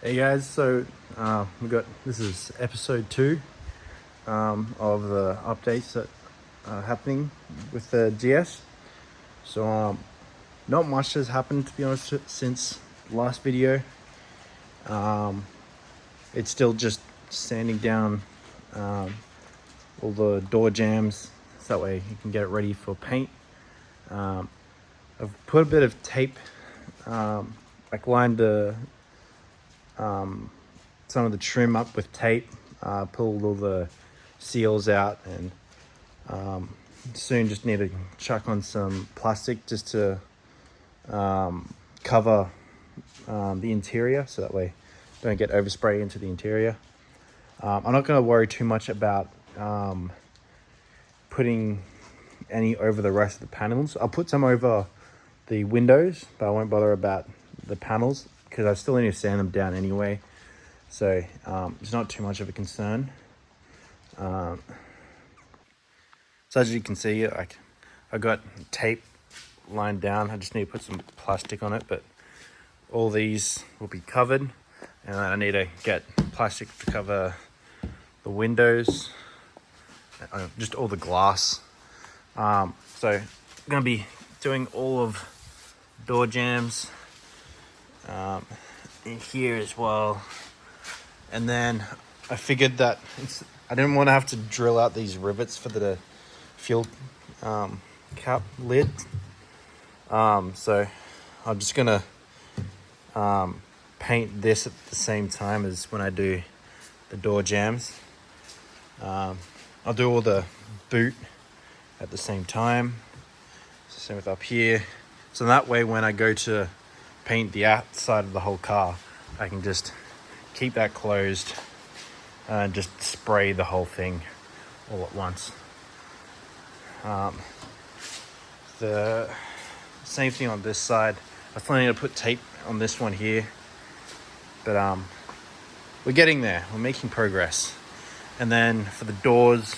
Hey guys, so this is episode 2 of the updates that are happening with the GS. So not much has happened, to be honest, since the last video. It's still just sanding down all the door jambs so that way you can get it ready for paint. I've put a bit of tape, lined the some of the trim up with tape, pulled all the seals out, and soon just need to chuck on some plastic just to cover the interior so that way don't get overspray into the interior. I'm not going to worry too much about putting any over the rest of the panels. I'll put some over the windows, but I won't bother about the panels because I still need to sand them down anyway. So it's not too much of a concern. So as you can see, I got tape lined down. I just need to put some plastic on it, but all these will be covered, and I need to get plastic to cover the windows, just all the glass. So I'm gonna be doing all of door jambs in here as well. And then I figured that I didn't want to have to drill out these rivets for the fuel cap lid. So I'm just gonna paint this at the same time as when I do the door jambs. I'll do all the boot at the same time. Same with up here. So that way when I go to paint the outside of the whole car, I can just keep that closed and just spray the whole thing all at once. The same thing on this side. I was planning to put tape on this one here, but we're getting there. We're making progress. And then for the doors,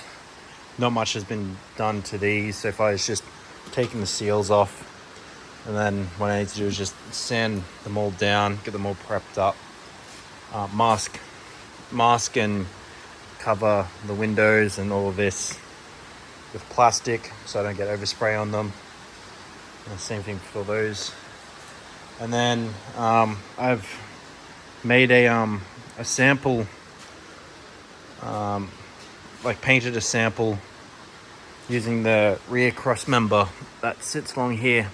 not much has been done to these. So far it's just taking the seals off, and then what I need to do is just sand them all down, get them all prepped up, mask and cover the windows and all of this with plastic so I don't get overspray on them. And the same thing for those. And then I've made a sample, painted a sample using the rear cross member that sits along here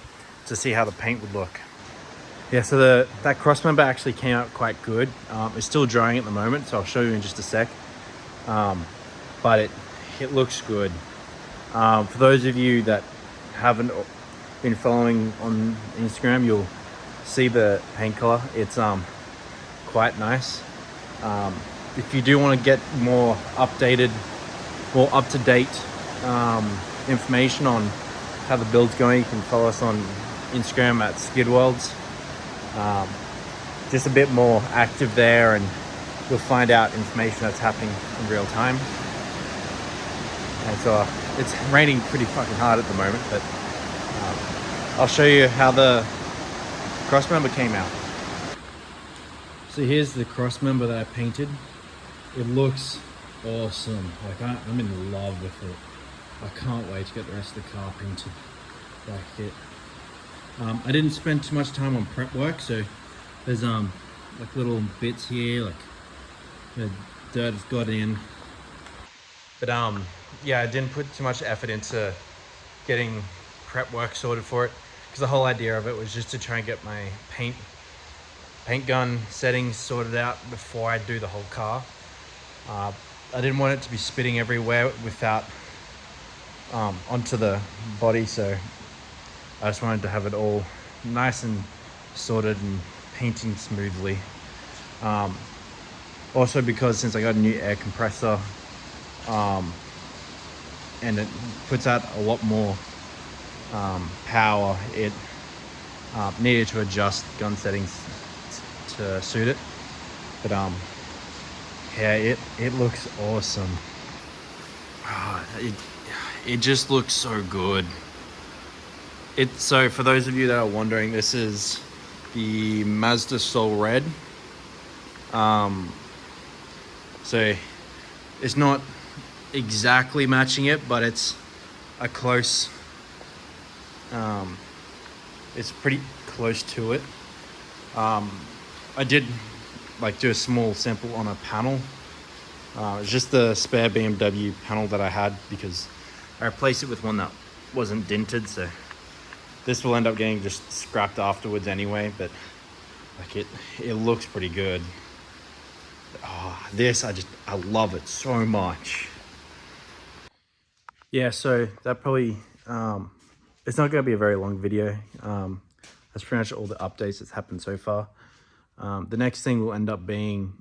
to see how the paint would look. Yeah, so that cross member actually came out quite good. It's still drying at the moment, so I'll show you in just a sec. But it looks good. For those of you that haven't been following on Instagram, you'll see the paint color. It's quite nice. If you do want to get more updated, more up-to-date information on how the build's going, you can follow us on Instagram at Skidworlds. Just a bit more active there, and you'll find out information that's happening in real time. And so it's raining pretty fucking hard at the moment, but I'll show you how the cross member came out. So here's the cross member that I painted. It looks awesome. I'm in love with it. I can't wait to get the rest of the car painted like it. I didn't spend too much time on prep work, so there's little bits here, the dirt has got in. But yeah, I didn't put too much effort into getting prep work sorted for it, because the whole idea of it was just to try and get my paint gun settings sorted out before I do the whole car. I didn't want it to be spitting everywhere without onto the body, so I just wanted to have it all nice and sorted and painting smoothly. Also because since I got a new air compressor, and it puts out a lot more power, it needed to adjust gun settings to suit it. But yeah, it looks awesome. It just looks so good. So for those of you that are wondering, this is the Mazda Soul Red. So it's not exactly matching it, but it's a close, it's pretty close to it. I did like do a small sample on a panel. It's just the spare BMW panel that I had because I replaced it with one that wasn't dinted, so this will end up getting just scrapped afterwards anyway, but like it looks pretty good. Oh, this, I love it so much. Yeah, so that probably, it's not going to be a very long video. That's pretty much all the updates that's happened so far. The next thing will end up being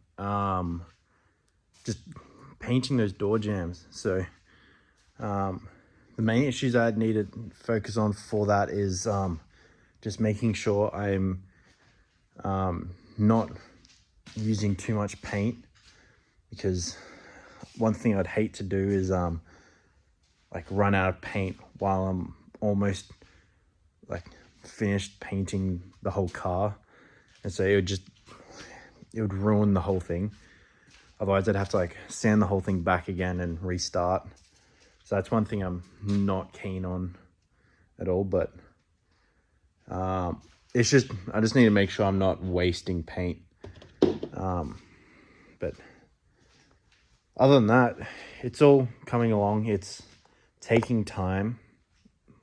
just painting those door jambs. So the main issues I'd need to focus on for that is just making sure I'm not using too much paint, because one thing I'd hate to do is like run out of paint while I'm almost like finished painting the whole car, and so it would ruin the whole thing. Otherwise I'd have to like sand the whole thing back again and restart. So that's one thing I'm not keen on at all, but it's just, I just need to make sure I'm not wasting paint. But other than that, it's all coming along. It's taking time,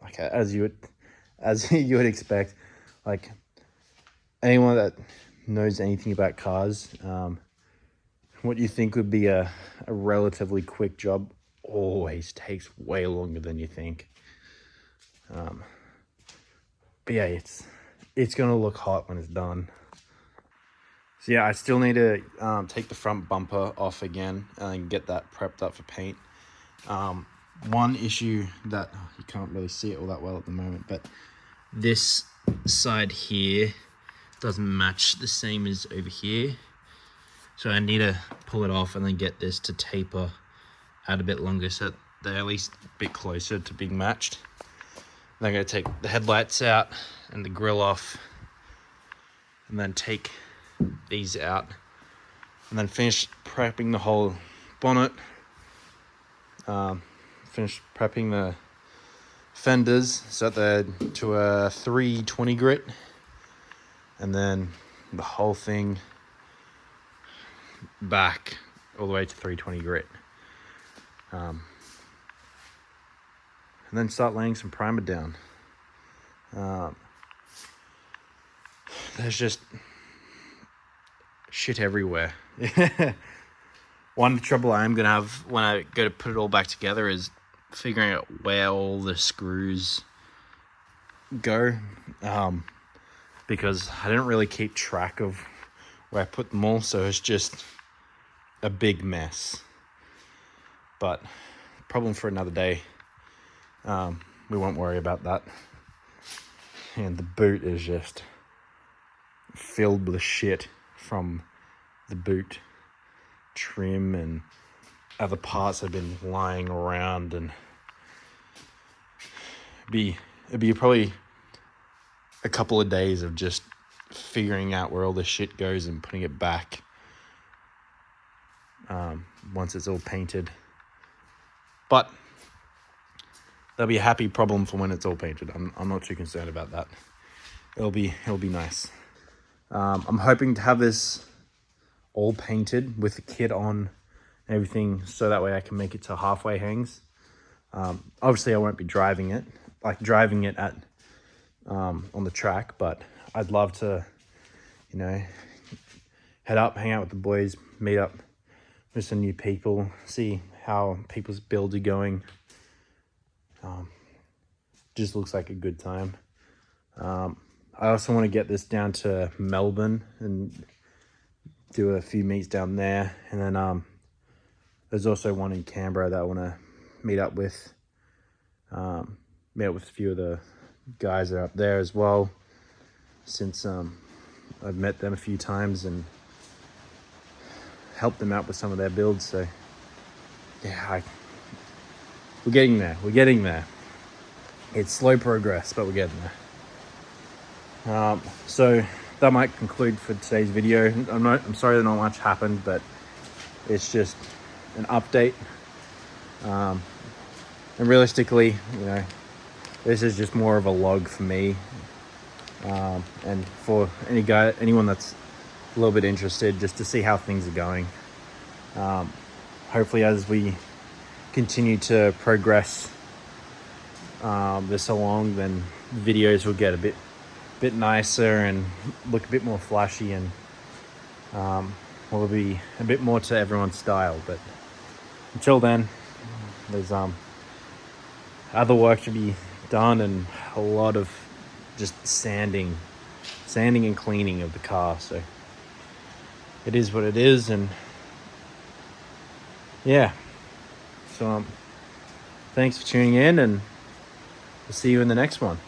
like as you would expect. Like anyone that knows anything about cars, what you think would be a relatively quick job always takes way longer than you think. But yeah, it's gonna look hot when it's done. So yeah, I still need to take the front bumper off again and get that prepped up for paint. One issue that you can't really see it all that well at the moment, but this side here doesn't match the same as over here. So I need to pull it off and then get this to taper out a bit longer so they're at least a bit closer to being matched. Then I'm going to take the headlights out and the grille off, and then take these out, and then finish prepping the whole bonnet, finish prepping the fenders so that they're to a 320 grit, and then the whole thing back all the way to 320 grit, and then start laying some primer down. There's just shit everywhere. One trouble I'm gonna have when I go to put it all back together is figuring out where all the screws go, because I didn't really keep track of where I put them all, so it's just a big mess. But problem for another day. We won't worry about that. And the boot is just filled with shit from the boot trim and other parts have been lying around, and it'd be probably a couple of days of just figuring out where all this shit goes and putting it back once it's all painted. But that'll be a happy problem for when it's all painted. I'm not too concerned about that. It'll be nice. I'm hoping to have this all painted with the kit on and everything, so that way I can make it to halfway hangs. Obviously I won't be driving it at on the track, but I'd love to, you know, head up, hang out with the boys, meet up with some new people, see how people's builds are going. Just looks like a good time. I also want to get this down to Melbourne and do a few meets down there, and then there's also one in Canberra that I want to meet up with. Meet up with a few of the guys that are up there as well, since I've met them a few times and helped them out with some of their builds. So yeah, we're getting there. It's slow progress, but we're getting there. So that might conclude for today's video. I'm sorry that not much happened, but it's just an update. And realistically, you know, this is just more of a log for me. And for anyone that's a little bit interested, just to see how things are going. Hopefully as we continue to progress this along, then videos will get a bit nicer and look a bit more flashy, and will be a bit more to everyone's style. But until then, there's other work to be done and a lot of just sanding and cleaning of the car. So it is what it is, and yeah. So thanks for tuning in, and we'll see you in the next one.